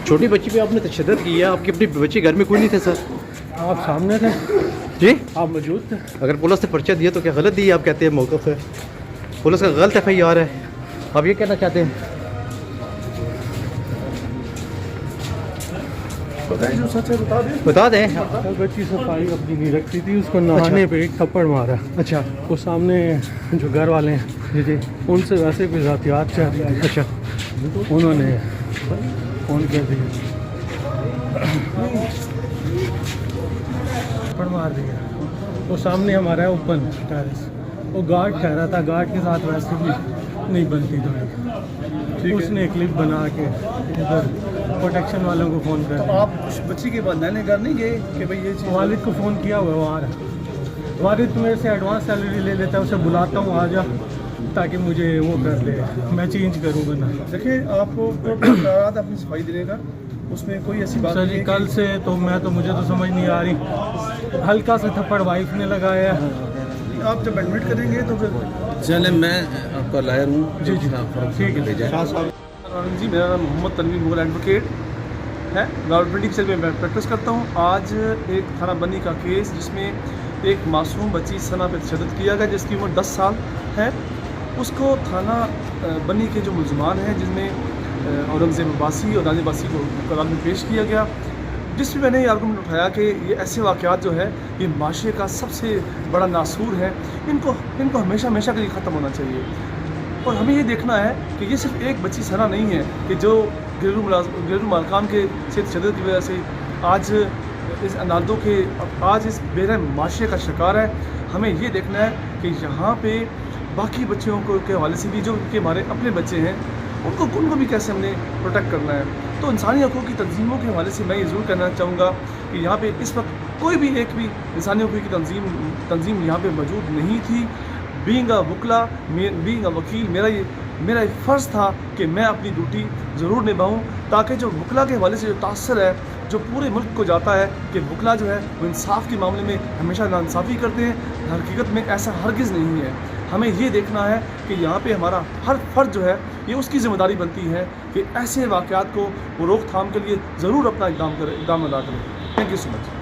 छोटी बच्ची पे आपने तशद्दुद किया, आपके अपने बच्चे घर में कोई नहीं थे सर? आप सामने थे जी, आप मौजूद थे। अगर पुलिस ने पर्चा दिया तो क्या गलत दिया? आप कहते हैं मौक़िफ़ है, पुलिस का गलत FIR है, आप ये कहना चाहते हैं? जो सच है बता दें। बच्ची सफाई अपनी नहीं रखती थी, उसको नहाने पे एक थप्पड़ मारा। अच्छा, वो सामने जो घर वाले हैं जी जी, उनसे वैसे कोई ज़ातियात चाह रही। अच्छा, उन्होंने फ़ोन कर दिया, थप्पड़ मार दिया। वो सामने हमारा है ओपन टेरेस, वो गार्ड ठहरा था, गार्ड के साथ वैसे भी नहीं बनती तो उसने क्लिप बना के इधर प्रोटेक्शन वालों को फ़ोन कर दिया। आप उस बच्ची के बाद नैने घर नहीं गए कि भाई ये चीज़? वालिद को फ़ोन किया हुआ है, वो आ रहा है। वालिद मेरे से एडवांस सैलरी ले लेता है, उसे बुलाता हूँ आ जा, ताकि मुझे वो कर दे, मैं चेंज करूँगा ना। देखिए आपको अपनी सफाई देने का, उसमें कोई ऐसी बात सर नहीं जी है कल से तो मुझे तो समझ नहीं आ रही, हल्का सा थप्पड़ वाइफ ने लगाया है। आप जब एडमिट करेंगे तो फिर चले, मैं आपका लायर हूँ। जी जी ठीक है। जी, मेरा नाम मोहम्मद तनवीर मुगल एडवोकेट है, रावलपिंडी सेल में मैं प्रैक्टिस करता हूँ। आज एक थाना बनी का केस जिसमें एक मासूम बच्ची सना पर तशद्दुद किया गया जिसकी उम्र 10 साल है, उसको थाना बनी के जो मुलजमान हैं जिसमें औरंगज़ेब अब्बासी और रानी अब्बासी को करार में पेश किया गया, जिसमें मैंने ये आर्गूमेंट उठाया कि ये ऐसे वाक़यात जो है ये माशरे का सबसे बड़ा नासूर है, इनको हमेशा हमेशा के लिए ख़त्म होना चाहिए। और हमें ये देखना है कि ये सिर्फ एक बच्ची सना नहीं है कि जो घरेलू मालकान के से तशद्दुद की वजह से आज इस अनादों के आज इस बेरहम माशरे का शिकार है। हमें ये देखना है कि यहाँ पे बाकी बच्चों को के हवाले से भी जो कि हमारे अपने बच्चे हैं उनको भी कैसे हमने प्रोटेक्ट करना है। तो इंसानी हक़ूक़ की तंजीमों के हवाले से मैं ये ज़रूर कहना चाहूँगा कि यहाँ पे इस वक्त कोई भी एक भी इंसानी हक़ूक़ की तंजीम यहाँ पे मौजूद नहीं थी। बीइंग अ वकला, बीइंग अ वकील, मेरा एक फ़र्ज़ था कि मैं अपनी ड्यूटी ज़रूर निभाऊँ, ताकि जो वकला के हवाले से जो तासर है जो पूरे मुल्क को जाता है कि वकला जो है वो इंसाफ के मामले में हमेशा नाइंसाफ़ी करते हैं, हकीकत में ऐसा हरगिज़ नहीं है। हमें ये देखना है कि यहाँ पे हमारा हर फ़र्द जो है ये उसकी ज़िम्मेदारी बनती है कि ऐसे वाक़यात को वो रोकथाम के लिए ज़रूर अपना इक़दाम अदा करें। Thank you so much.